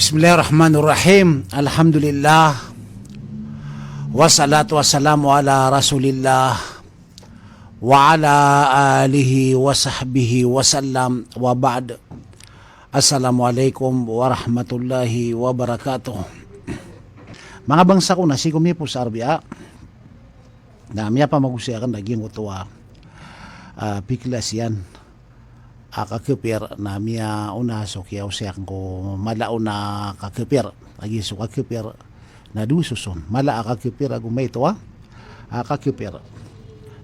Bismillahirrahmanirrahim. Alhamdulillah. Wassalatu wassalamu ala Rasulillah wa ala alihi wa sahbihi wasallam wa ba'd. Assalamualaikum warahmatullahi wabarakatuh. Mga bangsa ko na sigumi po sa Arbia. Na miya pa magusiyakan naging utuwa. Piklas yan. Kakupir na miya una so kaya usiyakan ko malao na kakupir. Lagi so kakupir na dususon. Mala kakupir agumay ito kakupir.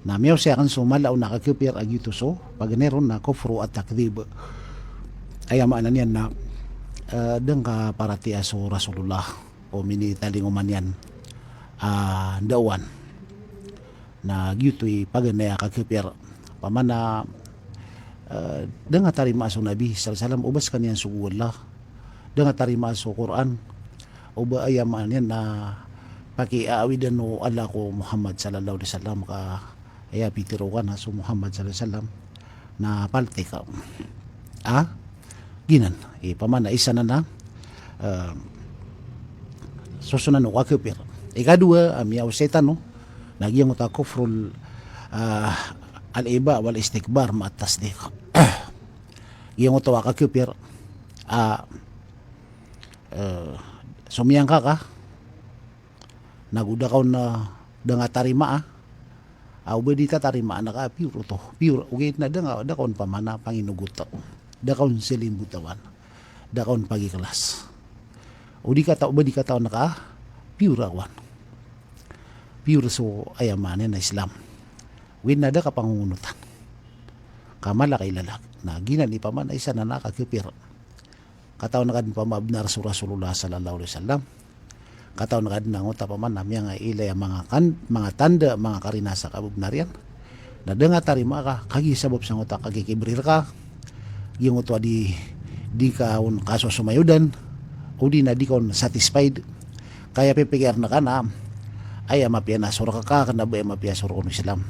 Na miya usiyakan so malao na kakupir agito so. Pagneron na kufru at takdib. Ay maanan yan na deng ka parati aso Rasulullah o mini talinguman yan dawan na gito'y paganaya kakipir pamana deng tarima aso Nabi sallallahu ubas kaniyan sugulah deng tarima aso Quran uba ayamaan yan na pakiaawidan no Allah ko Muhammad sallallahu alaihi wasallam ka aya pitirukan aso Muhammad sallallahu alaihi wasallam na palte ka ginan pamana isa na susunan no kakipir ikadua miyaw setan no nagyang uta kufrul al-iba wal istikbar ma at-tasdiq yung uta kakipir sumiyang ka naguda kaw na danga tarima ubedi ta tarima na ka pure ugit na danga da kon pamana panginugot da kaun silimbutawan da kaun pagiklas udi kata ubedi kata naka pure awan pure so ayamanin na Islam win na da kapangungunutan kamala kay lalak na ginan ipaman ay isa na nakakipir kataw na kadin pamabnar sa Rasulullah sallallahu alaihi wasallam kataw na kadin nanguta paman namya nga ilay mga tanda mga karinasa kabubnarian na denga tarima ka kagi sabab sang utak kagikibrir ka yung utwa di kaon kaso sumayudan o di na di kaon satisfied kaya pipikir na ka na ay mapia nasura ka kana ba mapia sura ko Islam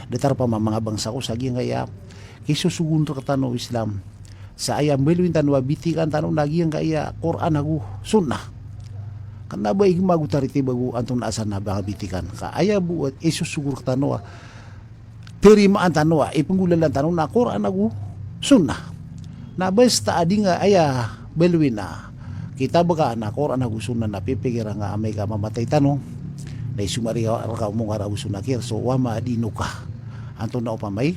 detar pa mga bangsa ko sagi ngaya kisusugun ra katano Islam sa ayam belwin tanwa bitikan tanong nagiyang kaya Quran agu sunnah kana ba igmagu tariti bagu anton asan na ba bitikan ka aya buat isusugur katano terimaan tanwa ipenggulalan tanong na Quran agu sunnah na basta adi nga aya belwin na kita baka na Quran agu sunnah na pipikir nga amay ka mamatay tanong na isumari ka mong araw sunakir so wama dino ka anto na upamay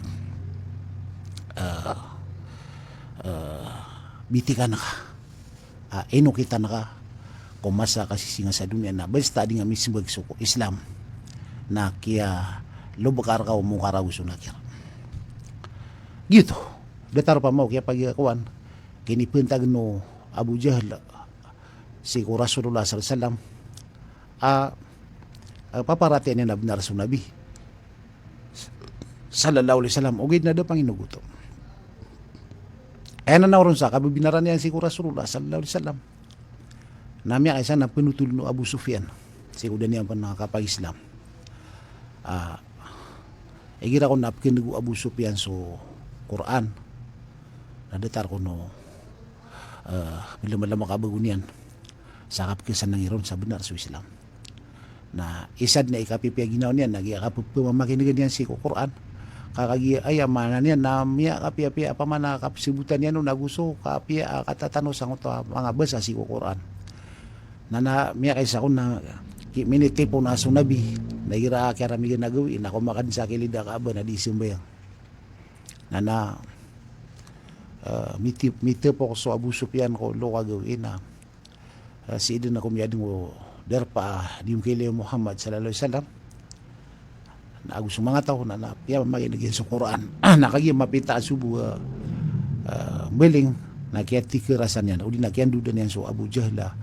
bitikan na ka ino kita na ka kumasa kasisinga sa dunia na basta di nga mismo suko Islam na kaya lubakar ka mong araw sunakir gitu detar pa mo kaya pagkakuan kinipintag no Abu Jahl si Rasulullah sallallahu alaihi wasallam paparati niya na benar sa Nabi sallallahu alaihi wasallam ugid na daw panginuguto na nauron sa kabibinaran niya si Rasulullah sallallahu alaihi wasallam namya kaysa na pinutul no Abu Sufyan si udan niya pa nakakapag-Islam igira ko napkinugu Abu Sufyan so Quran nadatar ko no bila makabagunian sakap kisan ng iron sa benar sa Islam na isad na ikapipya ginaw niya nagiyakapupamamakinig niyan si Quran kakagi ay amanan niya na miya kapya pa man nakapsibutan niya no naguso kapya katatano sang ito mga basa si Quran na miya kaysa ko na minitipo na so Nabi nagira kaya ramigin nagawin ako makan sa kilida ka ba na di simbayang na mitipo ko so Abu Sufyan ko lo kagawin na si idin na kumiyading mo derpa di kay Muhammad sallallahu alaihi wasallam na gusto mga tao na napya maginigin sa Quran nakagi mapita subu beling nakiati kerasan yan uli nakian dudan yan so Abu Jahla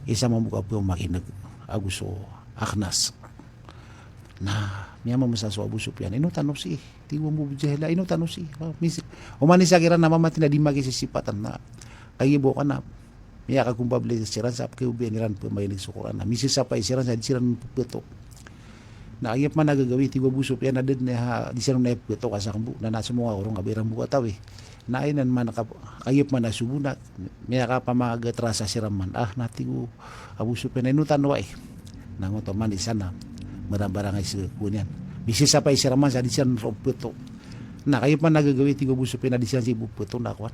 isa mamuka po makinig aguso Akhnas na niya mamasa so Abu Sufyan ino tanong si tiwa mo Abu Jahla ino tanong si umani sa kiran na mamati na di magisisipatan na kagibo ka na miya ka kumbable siran sa apke ubi niran pemainig sa Quran na misi sa pa siran sa siran puto na ayap man nagagawi ti Abu Sufyan na din na di siran na puto ka sa kambu na nasa mga orong kabirang buka tawi nainan man kayip man nasubunat miya ka pamagatrasa siraman nati ko abuso penenutan wa nangoto man di sana barang-barang ay kunyan bisisa pa isiraman sa disan ropeto na kayip man nagagawi tigo abuso penadisan si bupeto na kwan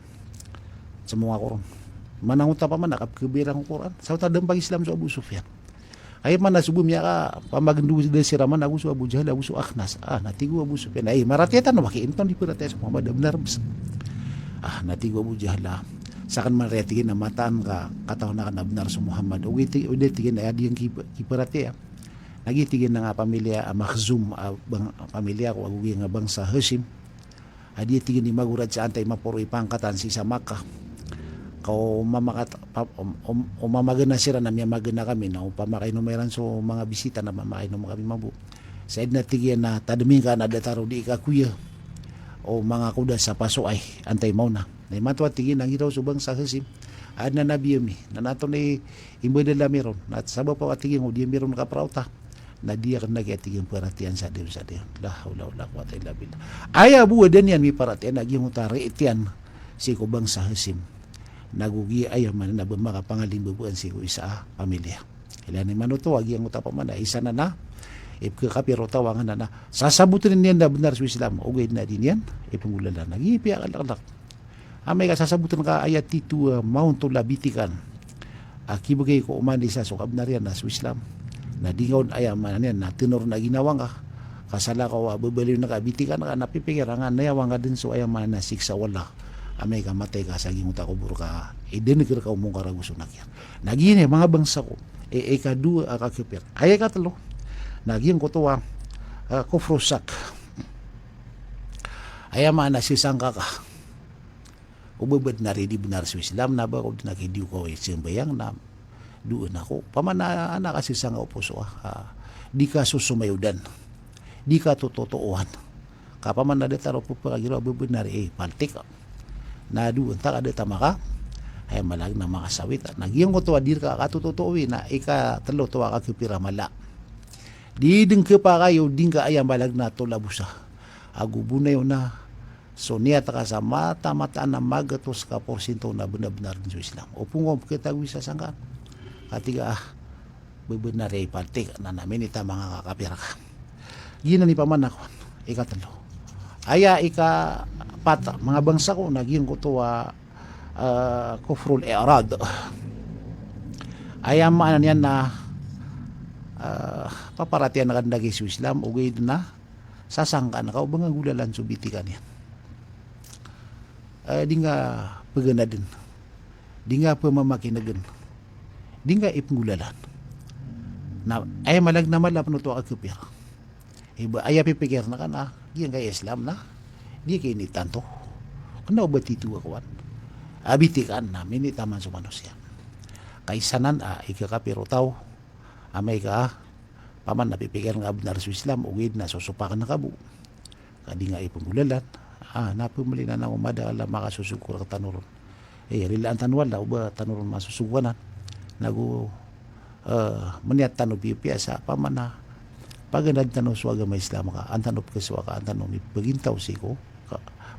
sa mga koron mananguta pa man nakapkabirang koran sa tadang pag-Islam sa Abu Sufyan kayip man nasubum miya ka pamagandu de siraman abuso Abu Jahal abuso Akhnas natigo Abu Sufyan maratiatan makiinton di pirates Muhammad benar natigo Abu Jahal sakan man retigin na mataan ka katao na kanabnar sa Muhammad uwi tigin ay adiyang kiparate nagitigin na nga pamilya Makhzum pamilya ko agugi nga bangsa Hashim adi tigin ni magurad sa antay mapuro ipangkatan si sa Makkah kau mamagana sira na miya magana kami na pamakay numeran so mga bisita na mamakay no kami mabu sa edna tigin na tadaming ka na dataro di ka kuya o mga kuda sa paso ay antay mau na matwa tigin ang hiraw subang sa Hashim na nabiyami na nato ni imbedala meron na sabab pa tigin o di meron kaprauta na dia kan nagatigin perhatian sa Deus la haula wala quwata illa billah aya buwa dan yan mi perhatian naging utari itian si kubang sa Hashim nagugi aya man na bumaka pangaling bubuan si ko isa pamilya ilan ni manuto agi ang utapa man isa na ipke kapiro tawangan na sasabutin niyan na benar sa Islam ugay na din yan ipangulalan nagipiya kalak amay ka sasabutin ka ayat itu maun to labitikan akibagay ko umani sa sukab na riyan na sa Islam na dingaw ayaman yan na tenor na ginawang ka kasala ka babaliw na kabitikan ka napipikirangan na yawang ka din so ayaman na siksa wala amay ka matay ka sa ginguta ko buro ka idenigir ka umong karaguso na kyan nagine mga bangsa ko ikadua kakipir ayay ka talo naging ko to kufrusak ayaman na sisangka ka ubabad na rin di benar sa Islam na ba kung nakidiw ko simbayang na doon ako pamana anak kasi sa nga opuso di ka susumayudan di ka totoohan kapaman na detaro po pagagiro ubabad na rin pantik na doon ta kada tama ka ay malag na makasawit nagyang ko to adir ka katutoowi na ika talo to kakipira mala di din ka pa kayo din ka ayang malag na to labusa agubunay na so niya taka sa mata-mataan na magatos ka porsinto na benar-benar din sa Islam. O pungom kita wisa sangka. Katiga bebenar ay partik na namin ita mga kakapira ka. Gina ni paman ako. Ikatalo. Aya ika pata mga bangsa ko naging ko to kufrul i'rad. Aya maanan yan na paparatian na kandagi sa Islam ugay na sasangka na ka o bang gulalan subitikan yan. Di nga pagana din di nga pamamakinagan di nga ipngulalan na ay malag na malap no to akupir iba ay pipikir na ka na di nga Islam na di kay ni tanto kana ba titu akawan abitikan na minitaman sa manusia kaysanan ikakapiro taw amay ka paman napipikir nga benar sa Islam ugid na susupakan na kabu kadi nga ipngulalan napumuli na umada ala makasusukur ka tanuron rilaan tanwal na uba tanuron masusuganan nagu maniat tanu piya sa pamana paganad tanu suaga may Islam ka antanop ka suaga antanop ni pagintaw siko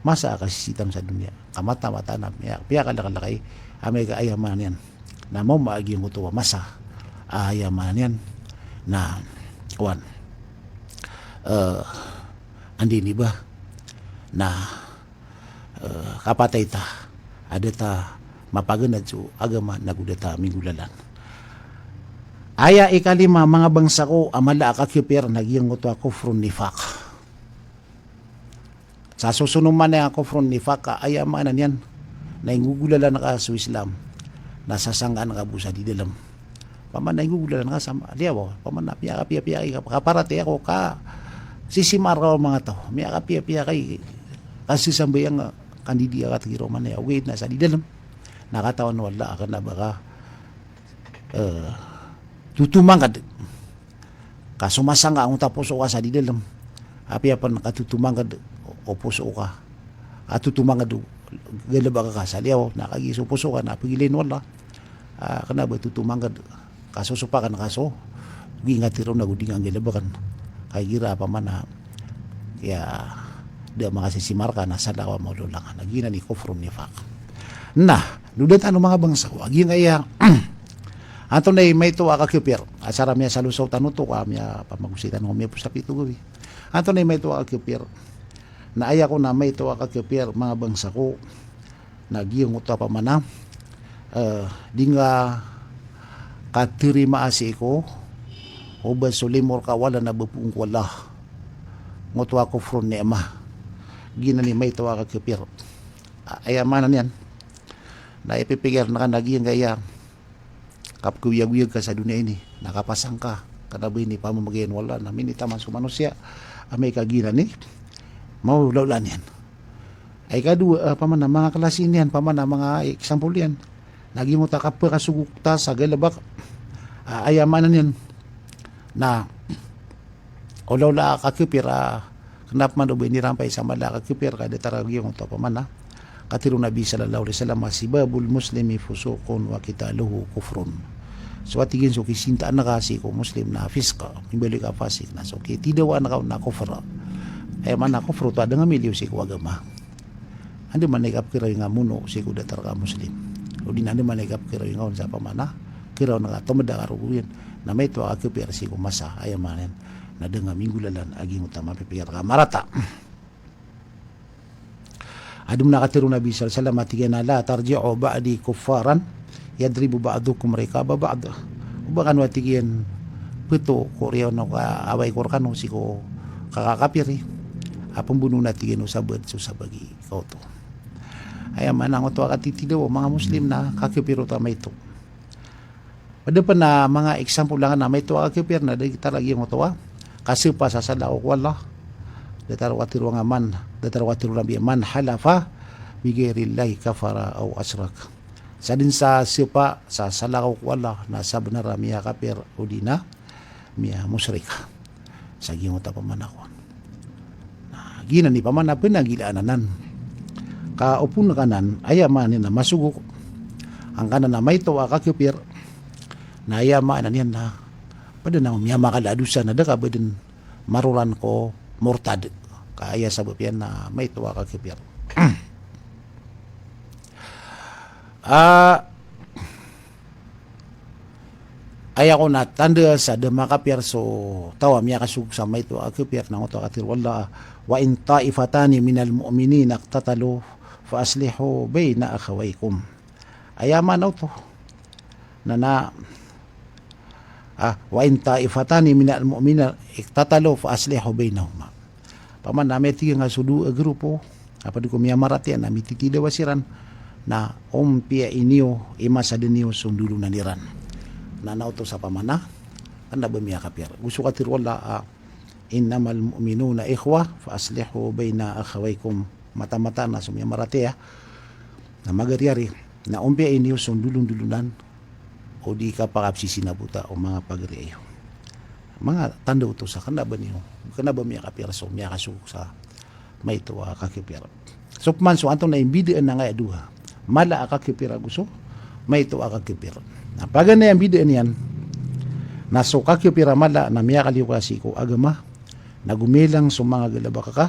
masa ka sisitam sa dunia kamata-mata na piya kalakalakay amay ka ayaman yan na mo maagi mo tuwa masa ayaman yan na kuwan andi ni ba na kapatay ta adeta mapaganad so agama nagudata mingulalan aya ikalima mga bangsa ko amala kakipir nagyang ko to kufrun nifaq sa susunod man na kufrun nifaq aya manan yan na ingugulalan ka sa Islam nasasanggaan ka busa di dalam paman na ingugulalan ka sa diyaw paman na piya kaparate ako ka sisimar ka mga tao miya ka piya kay kasi sambayang kandidia ka tagiro man na wait na sa di dalam nakatawan wala ka na baka tutumang ka sumasang ang tapuso ka sa di dalam api pa nakatutumang ka o puso ka atutumang ka galaba ka sa liyaw nakagiso puso ka napagilin wala kana ba tutumang ka kasusupa ka na kaso gingatiro na guding ang galabakan kay gira pa man na kaya da makasisimar ka na sa dawa mo lulangan nagina ni kufrun nifaq nah dudat ano mga bangsa ko agi ngaya ato na may tuwa ka kyupir asara miya sa lusaw tanuto ka miya pamagusitan ko miya po sa pito gabi ato na may tuwa ka kyupir na aya ko na may tuwa ka kyupir mga bangsa ko nagiyong uta pa mana di nga katirima asi ko o ba sulimor ka wala na bupung wala ngutwa ko from nema gina ni may tuwa ka kyupir aya manan yan na ipipigir na ka nagiyang gaya kapkuyag-uyag ka sa dunia ini nakapasang ka kanabi ni pamamagayan wala na minitaman sa manusia may kagina ni maulaulan yan ay kadua pamana mga klasin yan pamana mga example yan lagi mo takapa kasugukta sa galabak ayamanan yan na ulaula kakipir kenap man ubay nirampay sa mala kakipir kada taragi yung to pamana katiru Nabi sallallahu alaihi wasallam sibabul muslimi fusukun wa qitaluhu kufrun so atigin so kisinta na kasi ko muslim na fiska imbali ka fasik na so tidak wa na kufra ay man na kufru to ada nga milyo si ko agama andi man ikap kira nga muno si ko datar ka muslim o di nandi man ikap kira nga sa pamana kira na ka tumada karuguyan na may to akipir si ko masa ay manen na denga minggu lalan aging utama pipikir ka marata adum nakatiru Nabi sallallahu alaihi wasallam atigena la tarji'u ba'di kuffaran yadribu ba'dukum rikaba ba'd ubakan watigien peto Korea no ka away korkan si ko kakakapiri pembunuh natigien usabad susabagi kau to ay manang to akatitidaw mga muslim na kakipiro ta may to pada pa na mga example lang na may to kakipir na kita lagi mo to kasi pa sa sadaw wala datar watiru ngaman datar watiru nabi man halafa bighairillahi kafara aw asrak sadin sa sipa sa salakaw wala na sabna miya kafir udina miya musyrik sagi mo ta pamanakon na gina ni pamana pinagilaanan ka upun kanan ayaman ni na masugok ang kanan na may to kakipir na ayaman yan na pada na miya makaladusa na da ka badin maruran ko murtad kaya sabab yan na may tuwa kakipir ay ako na tanda sa demakapir so tawa miya kasug sa may tuwa kakipir na uto katir wala wa in taifatani minal mu'minin iqtatalu fa aslihu bayna akhawaykum ayaman to na wa in taifatani minal mu'minin iqtatalu fa aslihu bainahuma paman na meti nga sudu grupo apa di kumya marati na mititida wasiran na ompia inyo ima sa denyo sundulu naniran na nauto sa pamana kanda bamiya kapir gusto katir wala innamal mu'minuna ikhwa fa aslihu baina akhawaykum mata-mata na sumya marati na magaryari na ompia inyo sundulun-dulunan o di ka pakapsisi na buta o mga pagriyo mga tanda uto sa kanda ba niyo kana ba miya kapir so miya kasugok sa may tuwa kakipir so man so antong na imbidaan na nga duha mala kakipir gusto may tuwa kakipir na pagan na yung bidaan yan na so kakipir mala na miya kaliw kasi ko agama na gumilang so mga galabaka ka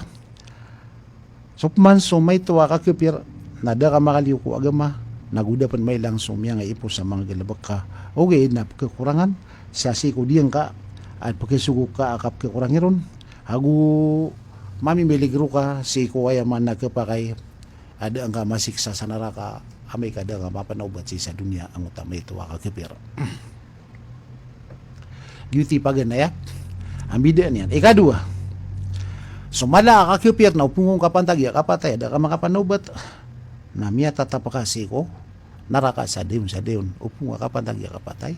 so man so may tuwa kakipir na da ka makaliw ko agama nagudapan may lang so miya nga ipo sa mga galabaka okay na kekurangan sa siko diyang ka at pagkisugok ka akap kekurangiron hagu mami miligro ka si ko ay man nagkapakay ada ang masiksa sa naraka amay kada nga mapanaubat si sa dunia ang utamay tuwa kakipir duty paganaya ang bidaan yan ikadua sumala kakipir na upungong kapantagya kapatay ada ka makapanaubat na miya tatapakasi ko naraka sa deon upung kapantagya kapatay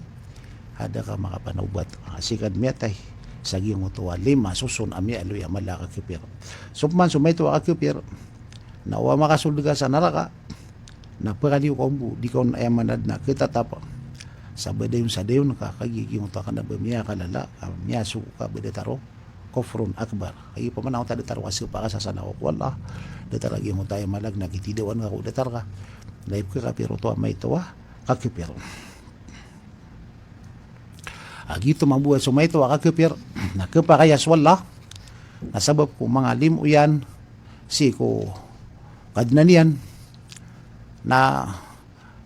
ada ka makapanaubat asikad miatay sagi mo tuwa lima susun ami aluy amala kakipir so man sumay tuwa kakipir na wa makasulga sa naraka na pagaliw ko mbu di ko na ayamanad na kita tapa sa deon ka kagiging to ka na bamiya kalala miya suka bedetaro kufrun akbar ay pamanaw ta detaro kasi pa ka sa sanaw wala detaragi mo tayo malag nakitidawan ka ko detar ka live ka pero to may tuwa kakipir agito mabuhay sumayto akakipir nakapakayas wala nasabab ko mga limuyan si ko kadnanian na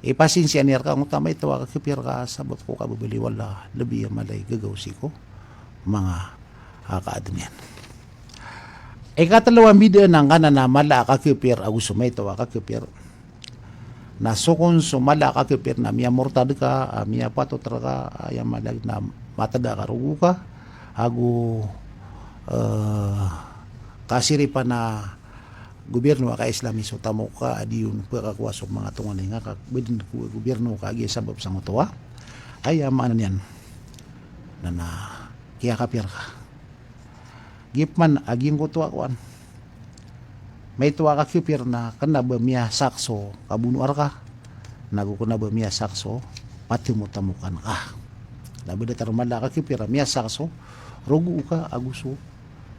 ipasinsya niya ka nguta may tawa kakipir ka sabab ko kababili wala labi malay gagaw si ko mga kaadnian. Ikatalawang video ng na mala kakipir agusto may tawa kakipir na sukon sumala kakipir na miya mortad ka miya patotra ka ayam malag na matada ka rugo ka agu kasiri pa na gobyerno ka islamiso tamo ka adi yun pagkakuha sa mga tungan nga ka gobyerno ka agi sabab sa motowa ay maanan yan na kaya kapir ka gipman aging ko tuwa kuan may tuwa ka kipir na kana ba miya sakso kabunuar ka nagukuna ba miya sakso pati mo tamukan ka labi da tarumala ka kipir miya sakso rugo ka aguso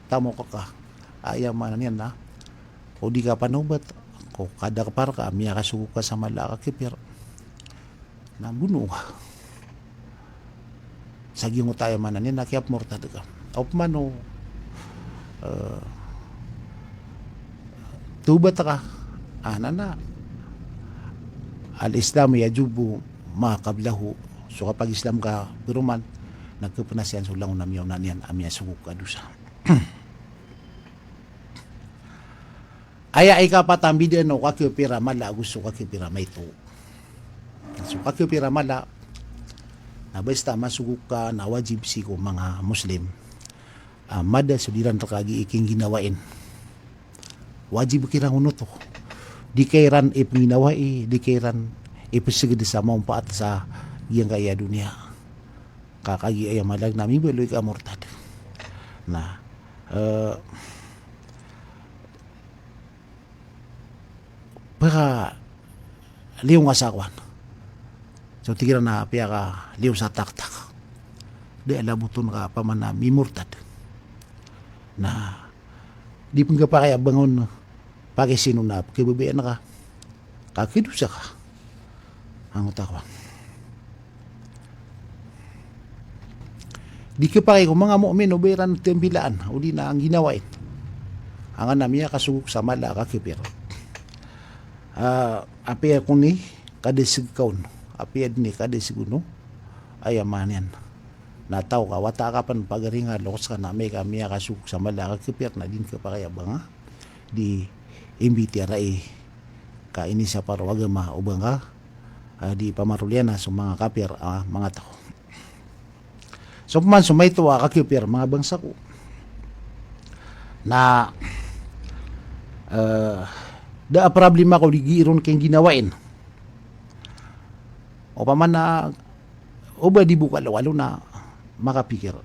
tamo ka ayam manan yan na o di ka panubat ko kada kapar ka miya kasugo ka sa malaka kipir na buno ka sagi mo tayo manan yan nakiap mortad ka o mano tubat ka na al-Islam yajubu makablahu so kapag Islam ka pero man nagkapanasyan so lang namiyaw na niyan amya suguk ka dusa aya ay kapatambi din no kakipira mala gusto kakipira may to so kakipira mala na basta masuguk ka na wajib si ko mga Muslim mada sudiran rakagi iking ginawain wajib kirang uno to di kairan ipinawai di kairan ipisigid sa mampaat sa iyang kaya dunia kakagi ay malag nami beloy ka mortad na para liung asakwan so tigiran na piya ka liung sa taktak di alabuton ka paman na mimurtad na di pang ka pa kaya bangon pagi sinunap kibabian na ka kakidusa ka ang utakwan di ka pa kaya kung mga mu'min uberan tembilaan o di na ang ginawain ang anamiya kasuguk sa mala kakipir apia ko ni kadesig kaun apia ni kadesig uno ay aman yan nataw ka wata ka pan pagaringa lokos ka na may kamiya kasuguk sa mala kakipir na din ka pa kaya banga di imbiti aray ka ini sa parwagama ubang ka di pamarulian na sa mga kapir mga tao so man sumay tuwa kakipir mga bangsa ko na da problema ko ligiron keng ginawain o paman na o ba di buka lalo na makapikir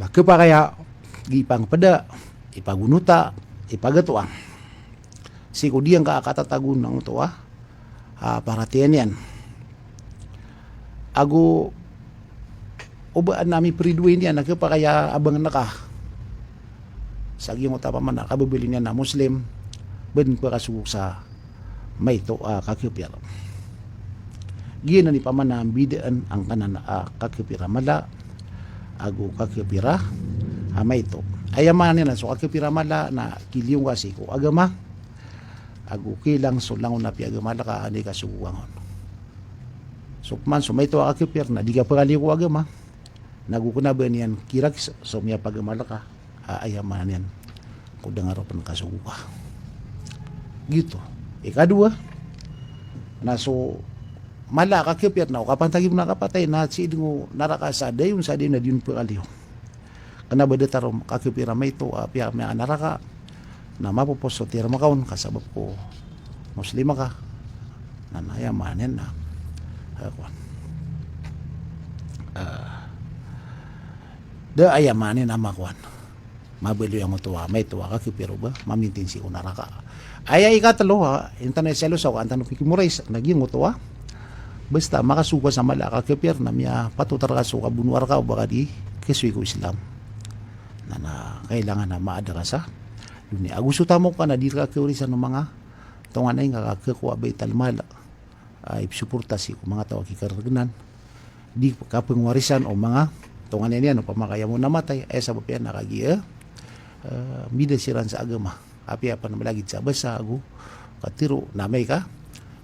baka pa kaya gipang pada ipagunuta ipagatuan si ko diyang kakatatagun ng tuwa para tiyan yan ago o ba nami periduin yan nagpa kaya abang naka sagi mo tapa man nakababili niya na Muslim ben pa kasugok sa may to kakipir gina ni paman na bidaan ang kanan kakipira mala ago kakipira may to ayaman nila so kakipira mala na kiliyong kasi ko agama ago kilang so lang na piagama ka ani kasuguangon so man so may to kakipir na di ka pagaliw ko agama nagukuna ba niyan kirak so miya pagamala ka ayaman yan kudang araw pa nakasuguka gitu ikadua na so mala kakipir na kapantagi mo nakapatay na si mo narakasada yung sa din na din pagaliw kana ba detarom kakipira may to apya may naraka na mapupos so tira makaon kasabab ko muslima ka na ayaman yan na da ayamanin na makuan mabelo yung tuwa may tuwa kakipiro ba mamintin si unaraka ay ikatalo internet selo sa kantan pikimurais naging tuwa basta makasuka sa mala kakipir na miya patutar ka so kabunuar ka o baka di kisuy ko Islam na kailangan na maada ka sa dunia agusto tamo ka na di ka kiurisan ng mga tungan ay nga kakikuha ba italmala ay suporta si mga tawag kikaragnan di kapangwarisan o mga tungan yan pamakaya mo namatay ay sabab yan nakagiya bida siran sa agama api apa na malagid sa basa ago katiro namay ka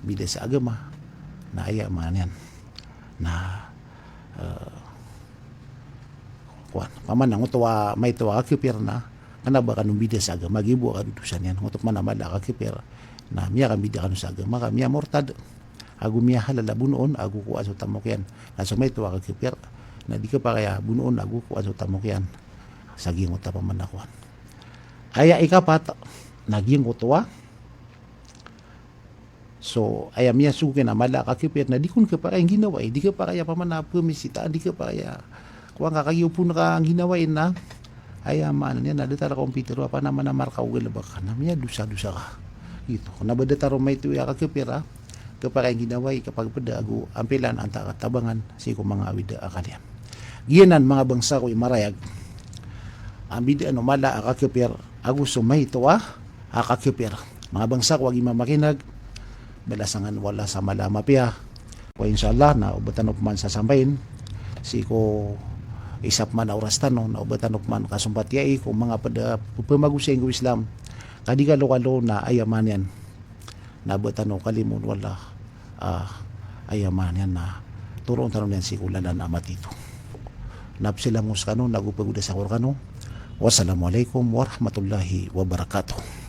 bida sa agama na aya man yan na kuan paman ang tuwa may tuwa kakipir na kanaba kanong bida sa agama gibo ka dutusan yan ngutok man namala kakipir na miya kan bida kanong sa agama ka miya mortad ago miya halala bunoon ago ko aso tamok yan naso may tuwa kakipir na di ka pa kaya bunoon ago ko aso tamok yan saging uta pa man nakuan aya ikapat naging utuwa so aya miya suke na mala kakipir na di kun ka pa kaya ginawa di ka pa kaya pa man na pumisita di ka pa kaya kuang kakayupo na ka ang ginawain na aya maanan yan nadata na computer pa naman na marka ugil ba ka na miya dusa ka ito kung nabadata ro may tuya kakipir kapag ang ginaway kapag padago ampilan ang takatabangan si ko mga awida akalya giyanan mga bangsa ko imarayag ang bida ano mala akakipir ago sumay tuwa akakipir mga bangsa ko wag imamakinag balasangan wala sa malamapya ko inshallah na ubatan man sa sambahin si ko isap man oras tanong na ubatan man kasumpatyai ko mga pumagusay ng Islam kadigalo-kalo na ayaman yan nabatan kalimun wala ayaman yan na turong tanong yan si kulanan amat ito napsilamus kano nagupaguda sa kurkano wassalamualaikum warahmatullahi wabarakatuh.